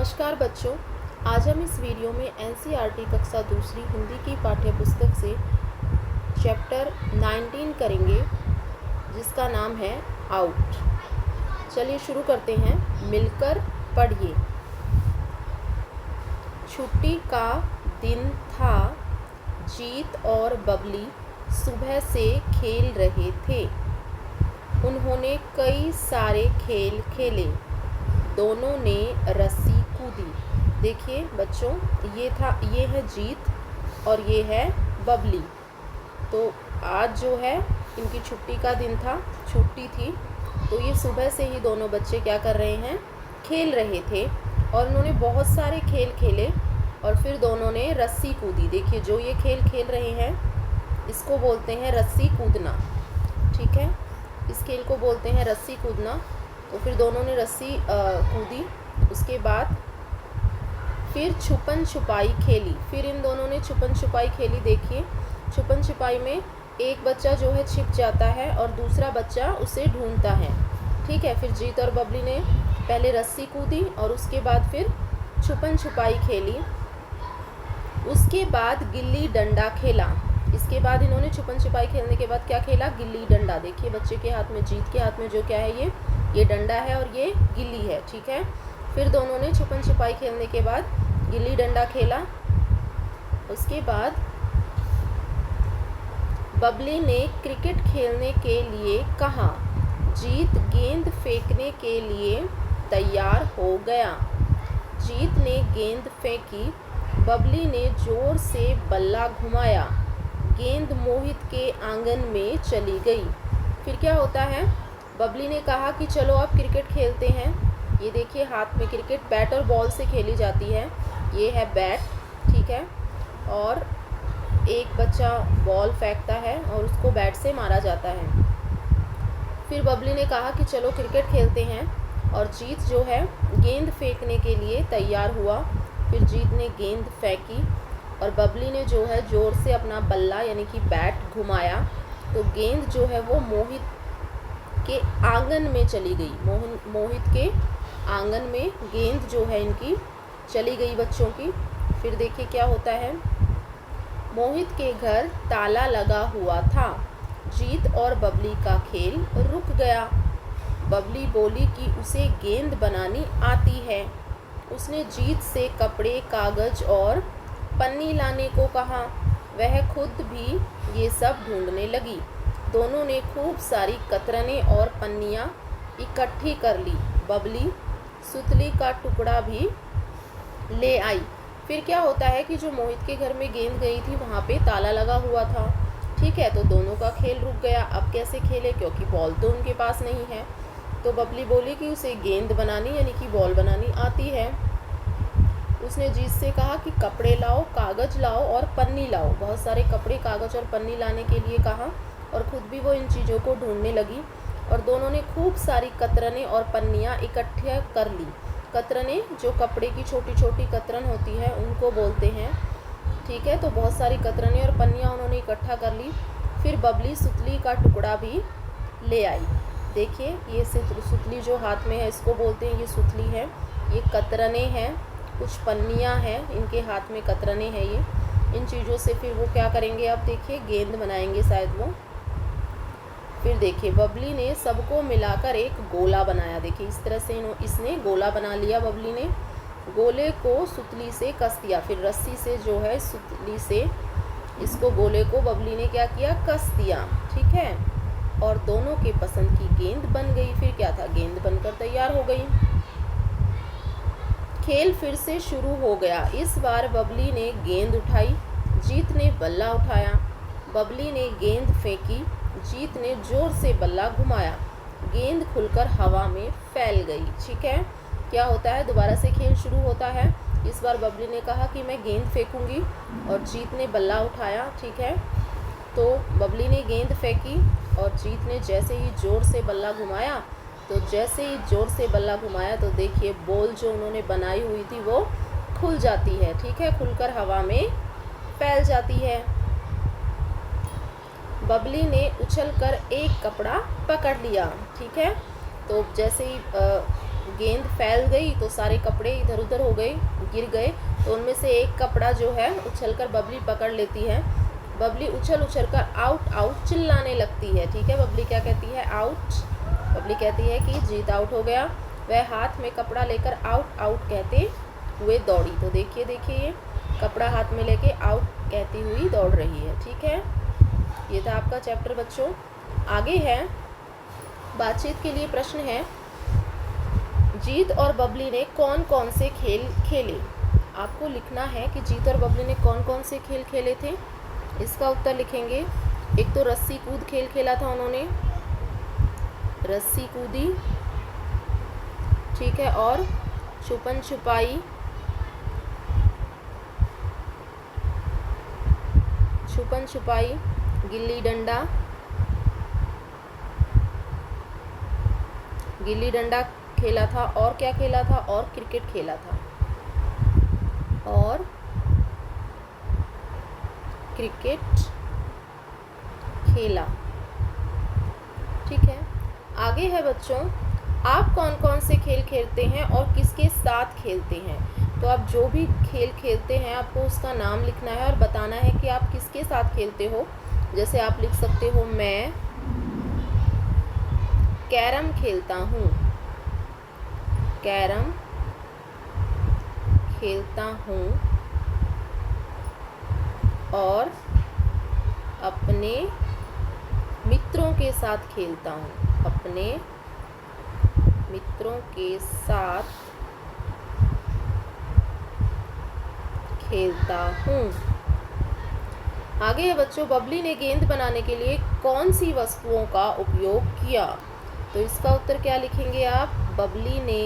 नमस्कार बच्चों, आज हम इस वीडियो में एनसीईआरटी कक्षा दूसरी हिंदी की पाठ्य पुस्तक से चैप्टर 19 करेंगे जिसका नाम है आउट। चलिए शुरू करते हैं। मिलकर पढ़िए। छुट्टी का दिन था। जीत और बबली सुबह से खेल रहे थे। उन्होंने कई सारे खेल खेले। दोनों ने रस्सी कूदी। देखिए बच्चों, ये है जीत और ये है बबली। तो आज जो है इनकी छुट्टी का दिन था, छुट्टी थी, तो ये सुबह से ही दोनों बच्चे क्या कर रहे हैं, खेल रहे थे और उन्होंने बहुत सारे खेल खेले और फिर दोनों ने रस्सी कूदी। देखिए जो ये खेल खेल रहे हैं इसको बोलते हैं रस्सी कूदना। ठीक है, इस खेल को बोलते हैं रस्सी कूदना। तो फिर दोनों ने रस्सी कूदी। उसके बाद फिर छुपन छुपाई खेली। फिर इन दोनों ने छुपन छुपाई खेली। देखिए छुपन छुपाई में एक बच्चा जो है छिप जाता है और दूसरा बच्चा उसे ढूंढता है। ठीक है, फिर जीत और बबली ने पहले रस्सी कूदी और उसके बाद फिर छुपन छुपाई खेली। उसके बाद गिल्ली डंडा खेला। इसके बाद इन्होंने छुपन छुपाई खेलने के बाद क्या खेला, गिल्ली डंडा। देखिए बच्चे के हाथ में, जीत के हाथ में जो क्या है, ये डंडा है और ये गिल्ली है। ठीक है, फिर दोनों ने छुपन छुपाई खेलने के बाद गिल्ली डंडा खेला। उसके बाद बबली ने क्रिकेट खेलने के लिए कहा। जीत गेंद फेंकने के लिए तैयार हो गया। जीत ने गेंद फेंकी। बबली ने जोर से बल्ला घुमाया। गेंद मोहित के आंगन में चली गई। फिर क्या होता है, बबली ने कहा कि चलो अब क्रिकेट खेलते हैं। ये देखिए हाथ में क्रिकेट बैट और बॉल से खेली जाती है। ये है बैट, ठीक है, और एक बच्चा बॉल फेंकता है और उसको बैट से मारा जाता है। फिर बबली ने कहा कि चलो क्रिकेट खेलते हैं और जीत जो है गेंद फेंकने के लिए तैयार हुआ। फिर जीत ने गेंद फेंकी और बबली ने जो है ज़ोर से अपना बल्ला यानी कि बैट घुमाया तो गेंद जो है वो मोहित के आंगन में चली गई। मोहित के आंगन में गेंद जो है इनकी चली गई बच्चों की। फिर देखिए क्या होता है, मोहित के घर ताला लगा हुआ था। जीत और बबली का खेल रुक गया। बबली बोली कि उसे गेंद बनानी आती है। उसने जीत से कपड़े, कागज और पन्नी लाने को कहा। वह खुद भी ये सब ढूंढने लगी। दोनों ने खूब सारी कतरनें और पन्नियाँ इकट्ठी कर ली। बबली सुतली का टुकड़ा भी ले आई। फिर क्या होता है कि जो मोहित के घर में गेंद गई थी वहाँ पे ताला लगा हुआ था। ठीक है, तो दोनों का खेल रुक गया। अब कैसे खेले, क्योंकि बॉल तो उनके पास नहीं है। तो बबली बोली कि उसे गेंद बनानी यानी कि बॉल बनानी आती है। उसने जीत से कहा कि कपड़े लाओ, कागज़ लाओ और पन्नी लाओ। बहुत सारे कपड़े, कागज़ और पन्नी लाने के लिए कहा और ख़ुद भी वो इन चीज़ों को ढूंढने लगी। और दोनों ने खूब सारी कतरनें और पन्नियाँ इकट्ठा कर ली। कतरनें जो कपड़े की छोटी छोटी कतरन होती है उनको बोलते हैं। ठीक है, तो बहुत सारी कतरनें और पन्नियाँ उन्होंने इकट्ठा कर ली। फिर बबली सुतली का टुकड़ा भी ले आई। देखिए ये सुतली जो हाथ में है इसको बोलते हैं, ये सुतली है। ये कतरनें हैं, कुछ पन्नियाँ हैं, इनके हाथ में कतरनें हैं। ये इन चीज़ों से फिर वो क्या करेंगे, अब देखिए गेंद बनाएंगे शायद वो। फिर देखिए बबली ने सबको मिलाकर एक गोला बनाया। देखिए इस तरह से इसने गोला बना लिया। बबली ने गोले को सुतली से कस दिया। फिर रस्सी से जो है सुतली से इसको गोले को बबली ने क्या किया, कस दिया। ठीक है, और दोनों के पसंद की गेंद बन गई। फिर क्या था, गेंद बनकर तैयार हो गई। खेल फिर से शुरू हो गया। इस बार बबली ने गेंद उठाई, जीत ने बल्ला उठाया। बबली ने गेंद फेंकी, जीत ने जोर से बल्ला घुमाया। गेंद खुलकर हवा में फैल गई। ठीक है, क्या होता है, दोबारा से खेल शुरू होता है। इस बार बबली ने कहा कि मैं गेंद फेंकूंगी और जीत ने बल्ला उठाया। ठीक है, तो बबली ने गेंद फेंकी और जीत ने जैसे ही जोर से बल्ला घुमाया तो देखिए बॉल जो उन्होंने बनाई हुई थी वो खुल जाती है। ठीक है, खुलकर हवा में फैल जाती है। बबली ने उछलकर एक कपड़ा पकड़ लिया। ठीक है, तो जैसे ही गेंद फैल गई तो सारे कपड़े इधर उधर हो गए, गिर गए। तो उनमें से एक कपड़ा जो है उछलकर बबली पकड़ लेती है। बबली उछल उछल कर आउट आउट चिल्लाने लगती है। ठीक है, बबली क्या कहती है? आउट। बबली कहती है कि जीत आउट हो गया। वह हाथ में कपड़ा लेकर आउट आउट कहते हुए दौड़ी। तो देखिए ये कपड़ा हाथ में लेके आउट कहती हुई दौड़ रही है। ठीक है, ये था आपका चैप्टर बच्चों। आगे है बातचीत के लिए प्रश्न है, जीत और बबली ने कौन कौन से खेल खेले? आपको लिखना है कि जीत और बबली ने कौन कौन से खेल खेले थे। इसका उत्तर लिखेंगे। एक तो रस्सी कूद खेल खेला था उन्होंने, रस्सी कूदी। ठीक है, और छुपन छुपाई, छुपन छुपाई, गिल्ली डंडा, गिल्ली डंडा खेला था। और क्या खेला था? और क्रिकेट खेला था, और क्रिकेट खेला। ठीक है, आगे है बच्चों, आप कौन कौन से खेल खेलते हैं और किसके साथ खेलते हैं? तो आप जो भी खेल खेलते हैं आपको उसका नाम लिखना है और बताना है कि आप किसके साथ खेलते हो। जैसे आप लिख सकते हो, मैं कैरम खेलता हूँ, कैरम खेलता हूँ और अपने मित्रों के साथ खेलता हूँ, अपने मित्रों के साथ खेलता हूँ। आगे है बच्चों, बबली ने गेंद बनाने के लिए कौन सी वस्तुओं का उपयोग किया? तो इसका उत्तर क्या लिखेंगे आप? बबली ने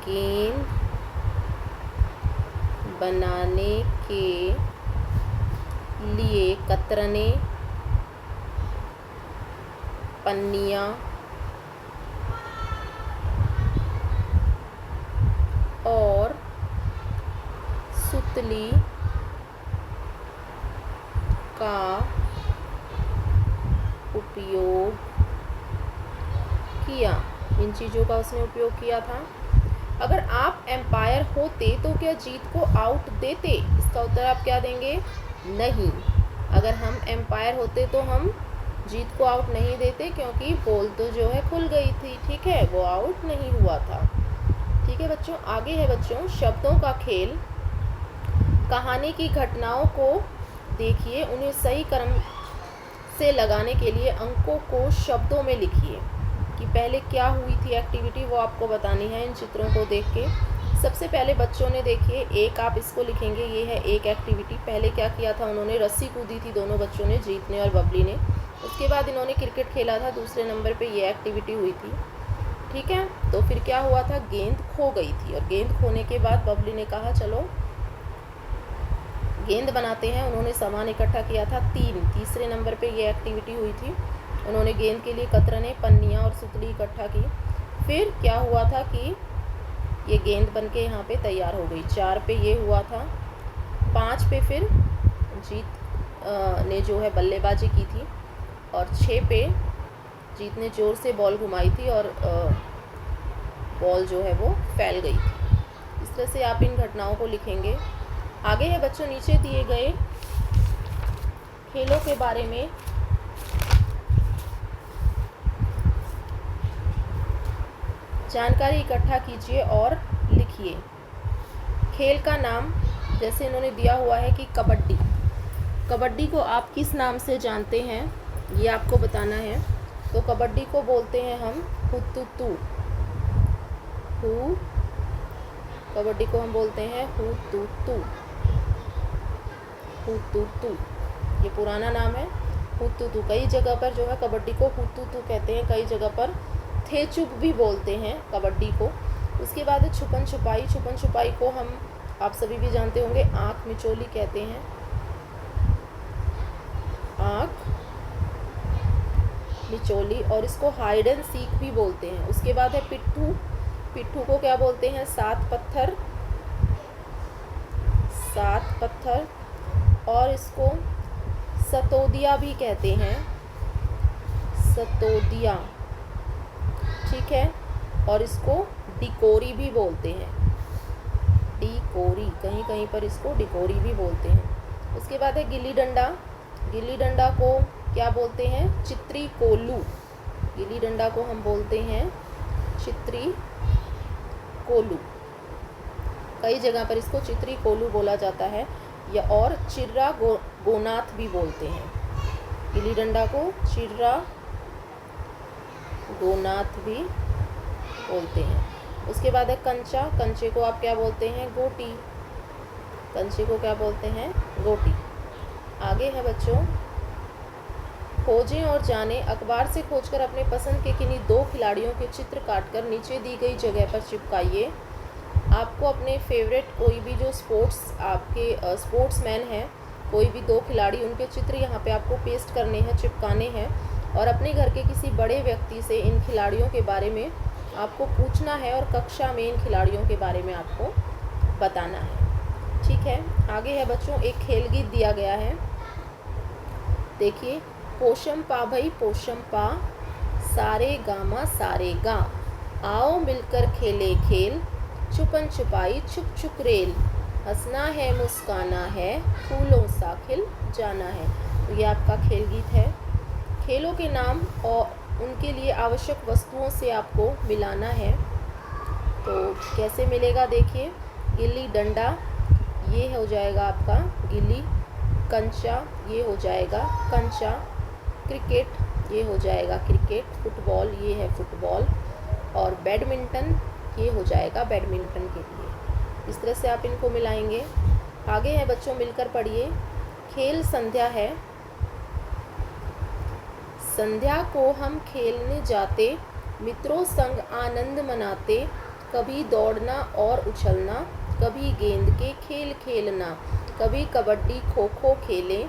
गेंद बनाने के लिए कतरने, पन्नियाँ और सुतली का उपयोग किया। इन चीज़ों का उसने उपयोग किया था। अगर आप एम्पायर होते तो क्या जीत को आउट देते? इसका उत्तर आप क्या देंगे? नहीं। अगर हम एम्पायर होते तो हम जीत को आउट नहीं देते, क्योंकि बॉल तो जो है खुल गई थी। ठीक है, वो आउट नहीं हुआ था। ठीक है बच्चों, आगे है बच्चों शब्दों का खेल। कहानी की घटनाओं को देखिए, उन्हें सही क्रम से लगाने के लिए अंकों को शब्दों में लिखिए कि पहले क्या हुई थी एक्टिविटी, वो आपको बतानी है इन चित्रों को देख के। सबसे पहले बच्चों ने देखिए, एक आप इसको लिखेंगे, ये है एक एक्टिविटी। पहले क्या किया था उन्होंने? रस्सी कूदी थी दोनों बच्चों ने, जीत ने और बबली ने। उसके बाद इन्होंने क्रिकेट खेला था, दूसरे नंबर पे ये एक्टिविटी हुई थी। ठीक है, तो फिर क्या हुआ था? गेंद खो गई थी, और गेंद खोने के बाद बबली ने कहा चलो गेंद बनाते हैं। उन्होंने सामान इकट्ठा किया था 3। तीसरे नंबर पे ये एक्टिविटी हुई थी। उन्होंने गेंद के लिए कतरने, पन्नियाँ और सुतली इकट्ठा की। फिर क्या हुआ था कि ये गेंद बनके यहाँ पे तैयार हो गई। 4 पे ये हुआ था। 5 पे फिर जीत ने जो है बल्लेबाजी की थी, और 6 पे जीत ने ज़ोर से बॉल घुमाई थी और बॉल जो है वो फैल गई थी। इस तरह से आप इन घटनाओं को लिखेंगे। आगे है बच्चों नीचे दिए गए खेलों के बारे में जानकारी इकट्ठा कीजिए और लिखिए। खेल का नाम जैसे इन्होंने दिया हुआ है कि कबड्डी। कबड्डी को आप किस नाम से जानते हैं ये आपको बताना है। तो कबड्डी को बोलते हैं हम हुतुतु। कबड्डी को हम बोलते हैं हुतुतु। हुतुतु ये पुराना नाम है, हुतुतु। कई जगह पर जो है कबड्डी को हुतुतु कहते हैं, कई जगह पर थेचुप भी बोलते हैं कबड्डी को। उसके बाद है छुपन छुपाई। छुपन छुपाई को हम आप सभी भी जानते होंगे, आँख मिचोली कहते हैं, आँख मिचोली। और इसको हाइड एंड सीक भी बोलते हैं। उसके बाद है पिट्ठू। पिट्ठू को क्या बोलते हैं? 7 पत्थर। 7 पत्थर। और इसको सतोदिया भी कहते हैं, सतोदिया, ठीक है। और इसको डिकोरी भी बोलते हैं, डिकोरी, कहीं कहीं पर इसको डिकोरी भी बोलते हैं। उसके बाद है गिल्ली डंडा। गिल्ली डंडा को क्या बोलते हैं? चित्री कोलू। गिल्ली डंडा को हम बोलते हैं चित्री कोलू। कई जगह पर इसको चित्री कोलू बोला जाता है, या और चिर्रा गोनाथ भी बोलते हैं। गिल्ली डंडा को चिर्रा गोनाथ भी बोलते हैं। उसके बाद है कंचा। कंचे को आप क्या बोलते हैं? गोटी। कंचे को क्या बोलते हैं? गोटी। आगे है बच्चों, खोजें और जानें। अखबार से खोजकर अपने पसंद के किन्हीं 2 खिलाड़ियों के चित्र काटकर नीचे दी गई जगह पर चिपकाइए। आपको अपने फेवरेट कोई भी जो स्पोर्ट्समैन हैं, कोई भी 2 खिलाड़ी, उनके चित्र यहाँ पे आपको पेस्ट करने हैं, चिपकाने हैं, और अपने घर के किसी बड़े व्यक्ति से इन खिलाड़ियों के बारे में आपको पूछना है और कक्षा में इन खिलाड़ियों के बारे में आपको बताना है, ठीक है। आगे है बच्चों, एक खेल गीत दिया गया है, देखिए। पोशम पा भई पोशम पा, सारे गामा सारे गा, आओ मिलकर खेले खेल, छुपन छुपाई छुप छुप रेल, हंसना है मुस्काना है, फूलों सा खिल जाना है। तो ये आपका खेल गीत है। खेलों के नाम और उनके लिए आवश्यक वस्तुओं से आपको मिलाना है। तो कैसे मिलेगा? देखिए, गिल्ली डंडा ये हो जाएगा आपका गिल्ली, कंचा ये हो जाएगा कंचा, क्रिकेट ये हो जाएगा क्रिकेट, फुटबॉल ये है फुटबॉल, और बैडमिंटन ये हो जाएगा बैडमिंटन के लिए। इस तरह से आप इनको मिलाएंगे। आगे है बच्चों, मिलकर पढ़िए। खेल संध्या है। संध्या को हम खेलने जाते, मित्रों संग आनंद मनाते, कभी दौड़ना और उछलना, कभी गेंद के खेल खेलना, कभी कबड्डी खो खो खेले,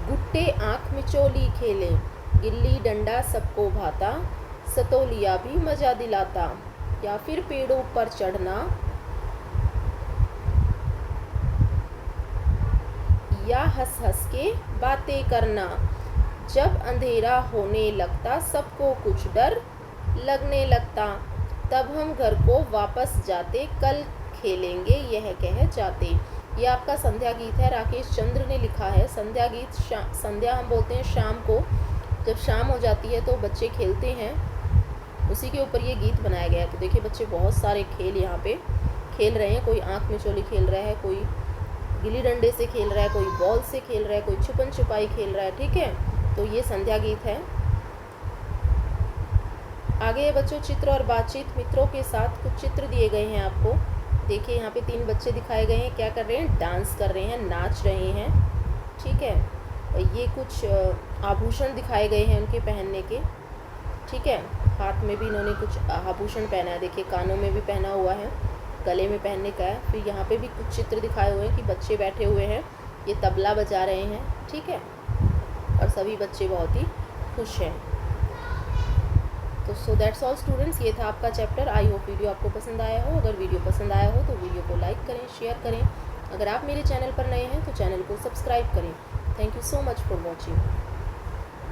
गुट्टे आँख मिचोली खेले, गिल्ली डंडा सबको भाता, सतोलिया भी मजा दिलाता, या फिर पेड़ों पर चढ़ना, या हंस हंस के बातें करना, जब अंधेरा होने लगता सबको कुछ डर लगने लगता, तब हम घर को वापस जाते, कल खेलेंगे यह कह जाते। ये आपका संध्या गीत है, राकेश चंद्र ने लिखा है। संध्या गीत, संध्या हम बोलते हैं शाम को, जब शाम हो जाती है तो बच्चे खेलते हैं, उसी के ऊपर ये गीत बनाया गया है। तो देखिए बच्चे बहुत सारे खेल यहाँ पे खेल रहे हैं। कोई आँख मिचोली खेल रहा है, कोई गिल्ली डंडे से खेल रहा है, कोई बॉल से खेल रहा है, कोई छुपन छुपाई खेल रहा है, ठीक है। तो ये संध्या गीत है। आगे है बच्चों, चित्र और बातचीत। मित्रों के साथ कुछ चित्र दिए गए हैं आपको। देखिए यहाँ पे 3 बच्चे दिखाए गए हैं, क्या कर रहे हैं? डांस कर रहे हैं, नाच रहे हैं, ठीक है। ये कुछ आभूषण दिखाए गए हैं उनके पहनने के, ठीक है। हाथ में भी इन्होंने कुछ आभूषण पहना है, देखिए कानों में भी पहना हुआ है, गले में पहनने का है। फिर यहाँ पे भी कुछ चित्र दिखाए हुए हैं कि बच्चे बैठे हुए हैं, ये तबला बजा रहे हैं, ठीक है। और सभी बच्चे बहुत ही खुश हैं। तो सो दैट्स ऑल स्टूडेंट्स, ये था आपका चैप्टर। आई होप वीडियो आपको पसंद आया हो। अगर वीडियो पसंद आया हो तो वीडियो को लाइक करें, शेयर करें। अगर आप मेरे चैनल पर नए हैं तो चैनल को सब्सक्राइब करें। Thank you so much for watching.